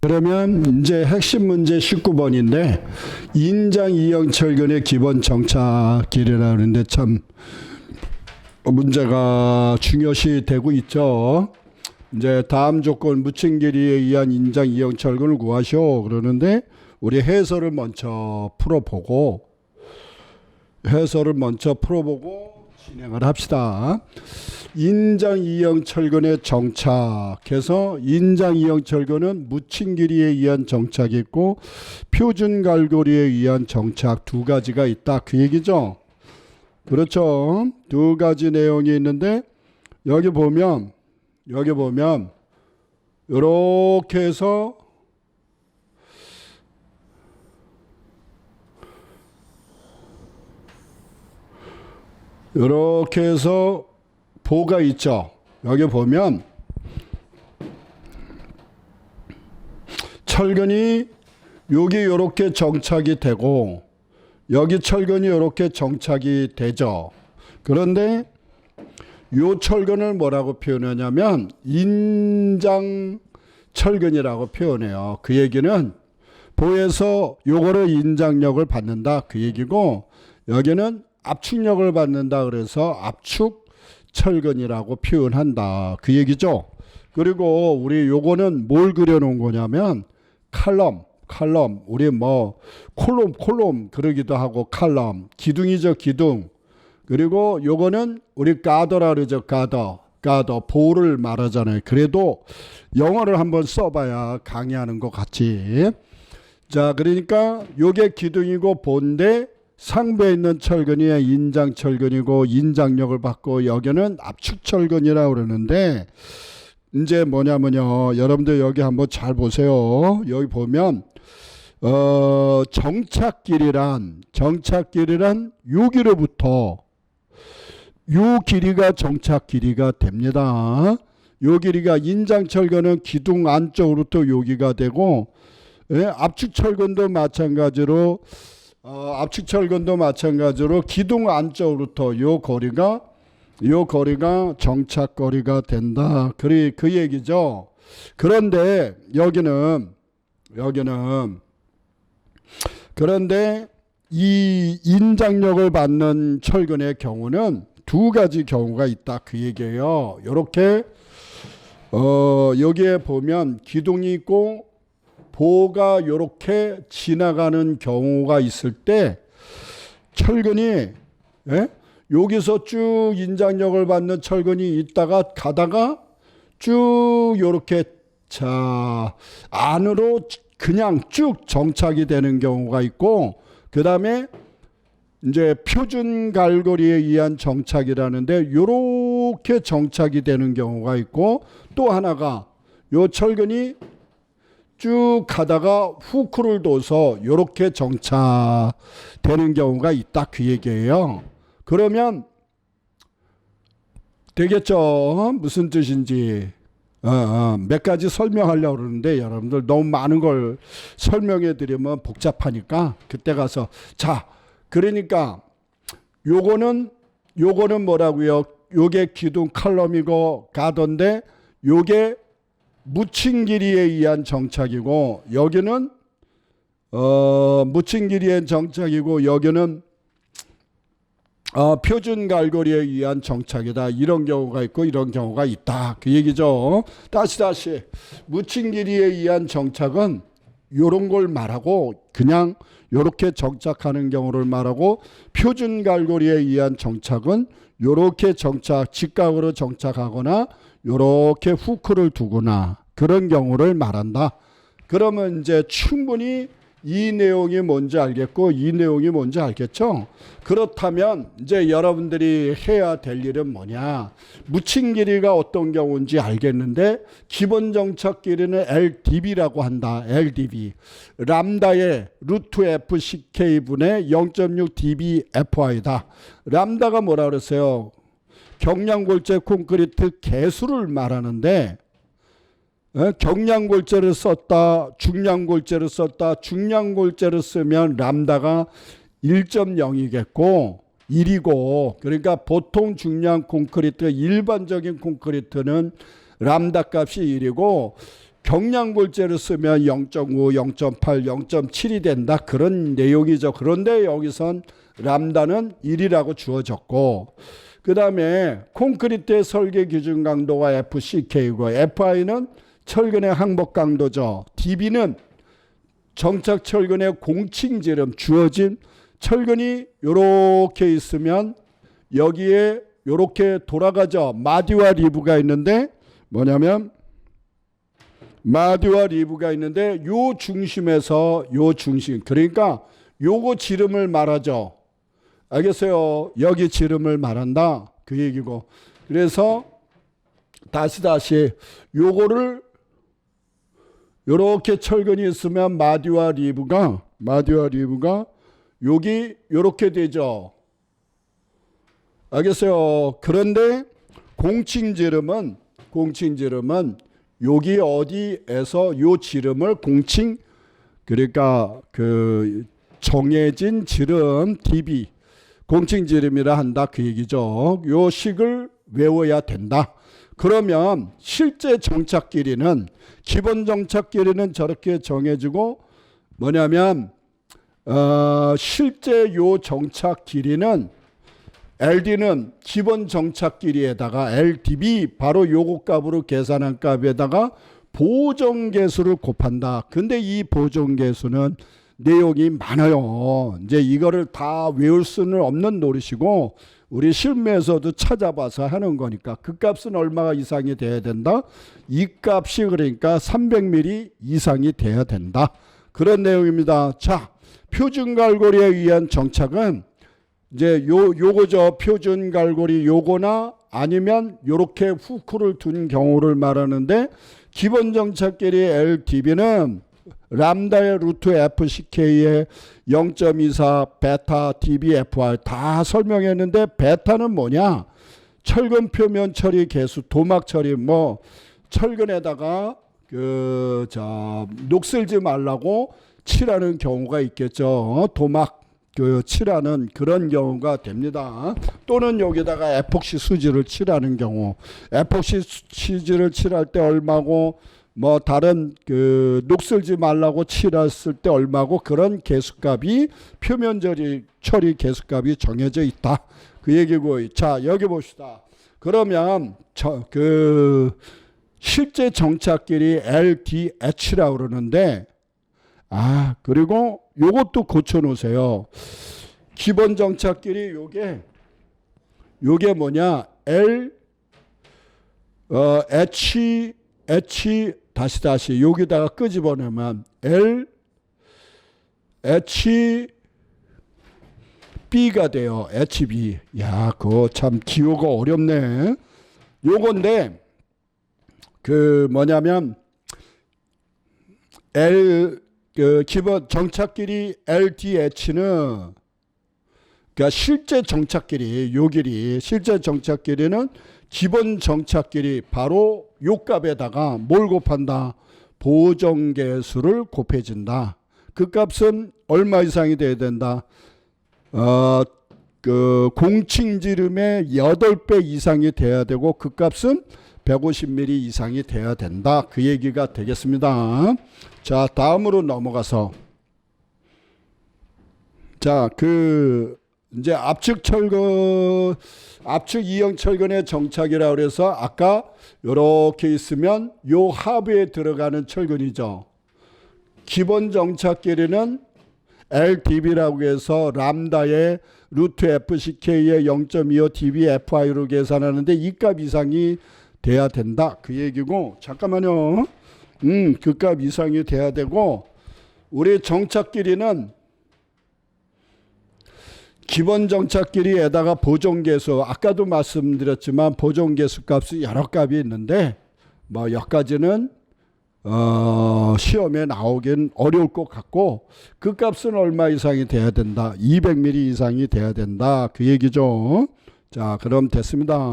그러면 이제 핵심 문제 19번인데 인장 이형철근의 기본 정착길이라 하는데 참 문제가 중요시 되고 있죠. 이제 다음 조건 묻힌 길이에 의한 인장 이형철근을 구하시오 그러는데 우리 해설을 먼저 풀어보고 진행을 합시다. 인장 이형철근의 정착해서 인장 이형철근은 묻힌 길이에 의한 정착이 있고 표준 갈고리에 의한 정착 두 가지가 있다 그 얘기죠. 그렇죠. 두 가지 내용이 있는데 여기 보면 이렇게 해서 보가 있죠. 여기 보면 철근이 여기 이렇게 정착이 되고 여기 철근이 이렇게 정착이 되죠. 그런데 이 철근을 뭐라고 표현하냐면 인장 철근이라고 표현해요. 그 얘기는 보에서 요거를 인장력을 받는다 그 얘기고 여기는 압축력을 받는다 그래서 압축 철근이라고 표현한다 그 얘기죠. 그리고 우리 요거는 뭘 그려놓은 거냐면 칼럼 우리 뭐 콜롬 그러기도 하고 칼럼 기둥이죠 기둥. 그리고 요거는 우리 가더라 그러죠 가더 보를 말하잖아요. 그래도 영어를 한번 써봐야 강의하는 것 같지. 자 그러니까 요게 기둥이고 본데 상부에 있는 철근이 인장 철근이고 인장력을 받고 여기는 압축 철근이라고 그러는데 이제 뭐냐면요. 여러분들 여기 한번 잘 보세요. 여기 보면 정착길이란 여기로부터 요 길이가 정착 길이가 됩니다. 요 길이가 인장 철근은 기둥 안쪽으로부터 여기가 되고 압축 철근도 마찬가지로 기둥 안쪽으로부터 요 거리가 정착거리가 된다. 그 얘기죠. 그런데 그런데 이 인장력을 받는 철근의 경우는 두 가지 경우가 있다. 그 얘기예요. 이렇게 여기에 보면 기둥이 있고 보가 이렇게 지나가는 경우가 있을 때 철근이 여기서 쭉 인장력을 받는 철근이 있다가 가다가 쭉 이렇게 안으로 그냥 쭉 정착이 되는 경우가 있고 그 다음에 이제 표준 갈고리에 의한 정착이라는데 이렇게 정착이 되는 경우가 있고 또 하나가 요 철근이 쭉 가다가 후크를 둬서 이렇게 정착되는 경우가 있다 그 얘기예요. 그러면 되겠죠? 무슨 뜻인지 몇 가지 설명하려고 그러는데 여러분들 너무 많은 걸 설명해 드리면 복잡하니까 그때 가서 그러니까 요거는 뭐라고요? 요게 기둥 칼럼이고 가던데 요게 묻힌 길이에 의한 정착이고 여기는 묻힌 길이의 정착이고 여기는 표준 갈고리에 의한 정착이다. 이런 경우가 있고 이런 경우가 있다. 그 얘기죠. 다시 묻힌 길이에 의한 정착은 요런 걸 말하고 그냥 요렇게 정착하는 경우를 말하고 표준 갈고리에 의한 정착은 요렇게 직각으로 정착하거나 요렇게 후크를 두거나 그런 경우를 말한다. 그러면 이제 충분히 이 내용이 뭔지 알겠고 이 내용이 뭔지 알겠죠? 그렇다면 이제 여러분들이 해야 될 일은 뭐냐? 묻힌 길이가 어떤 경우인지 알겠는데 기본 정착 길이는 LDB라고 한다. LDB. 람다의 루트 F CK분의 0.6 dBFI다. 람다가 뭐라 그랬어요? 경량골재 콘크리트 개수를 말하는데 경량골재를 썼다, 중량골재를 썼다. 중량골재를 쓰면 람다가 1.0이겠고 1이고 그러니까 보통 중량 콘크리트 일반적인 콘크리트는 람다 값이 1이고 경량골재를 쓰면 0.5, 0.8, 0.7이 된다. 그런 내용이죠. 그런데 여기선 람다는 1이라고 주어졌고, 그 다음에 콘크리트의 설계 기준 강도가 FCK고, FI는 철근의 항복 강도죠. DB는 정착 철근의 공칭지름, 주어진 철근이 요렇게 있으면 여기에 요렇게 돌아가죠. 마디와 리브가 있는데 뭐냐면 마디와 리브가 있는데 요 중심에서 요 중심, 그러니까 요거 지름을 말하죠. 알겠어요? 여기 지름을 말한다 그 얘기고. 그래서 다시 요거를 요렇게 철근이 있으면 마디와 리브가 여기 요렇게 되죠. 알겠어요? 그런데 공칭지름은 여기 어디에서 요 지름을 그러니까 그 정해진 지름 DB 공칭지름이라 한다 그 얘기죠. 요 식을 외워야 된다. 그러면 실제 정착 길이는, 기본 정착 길이는 저렇게 정해지고, 뭐냐면 실제 요 정착 길이는 LD는 기본 정착 길이에다가 LDB 바로 요거 값으로 계산한 값에다가 보정계수를 곱한다. 근데 이 보정계수는 내용이 많아요. 이제 이거를 다 외울 수는 없는 노릇이고 우리 실무에서도 찾아봐서 하는 거니까 그 값은 얼마가 이상이 돼야 된다. 이 값이 그러니까 300mm 이상이 돼야 된다. 그런 내용입니다. 자, 표준 갈고리에 의한 정착은 이제 요거죠. 표준 갈고리 요거나 아니면 요렇게 후크를 둔 경우를 말하는데, 기본 정착 길이 LDB는 람다의 루트 FCK의 0.24 베타 DB FR 다 설명했는데, 베타는 뭐냐? 철근 표면 처리 개수, 도막 처리, 뭐 철근에다가 녹슬지 말라고 칠하는 경우가 있겠죠. 도막 칠하는 그런 경우가 됩니다. 또는 여기다가 에폭시 수지를 칠하는 경우, 에폭시 수지를 칠할 때 얼마고, 뭐 다른 녹슬지 말라고 칠했을 때 얼마고, 그런 개수값이 표면 처리 개수값이 정해져 있다 그 얘기고. 자, 여기 봅시다. 그러면 실제 정착길이 LDH라고 그러는데, 그리고 요것도 고쳐 놓으세요. 기본 정착길이 요게 뭐냐? H 여기다가 끄집어내면 HB가 돼요. HB. 야, 그거 참 기호가 어렵네. 요건데 뭐냐면 기본 정착 길이 LDH는 그러니까 실제 정착 길이, 요 길이, 실제 정착 길이는 기본 정착 길이 바로 요 값에다가 뭘 곱한다? 보정계수를 곱해준다. 그 값은 얼마 이상이 돼야 된다? 공칭지름의 8배 이상이 돼야 되고, 그 값은 150mm 이상이 돼야 된다. 그 얘기가 되겠습니다. 자, 다음으로 넘어가서, 자, 이제 압축 이형 철근의 정착이라 그래서 아까 요렇게 있으면 요 하부에 들어가는 철근이죠. 기본 정착 길이는 LDB라고 해서 람다의 루트 FCK의 0.25 DB FI로 계산하는데 이 값 이상이 돼야 된다 그 얘기고. 잠깐만요. 그 값 이상이 돼야 되고, 우리 정착 길이는 기본 정착 길이에다가 보정계수, 아까도 말씀드렸지만 보정계수 값이 여러 값이 있는데 뭐 여기까지는 시험에 나오긴 어려울 것 같고, 그 값은 얼마 이상이 돼야 된다? 200mm 이상이 돼야 된다 그 얘기죠. 자, 그럼 됐습니다.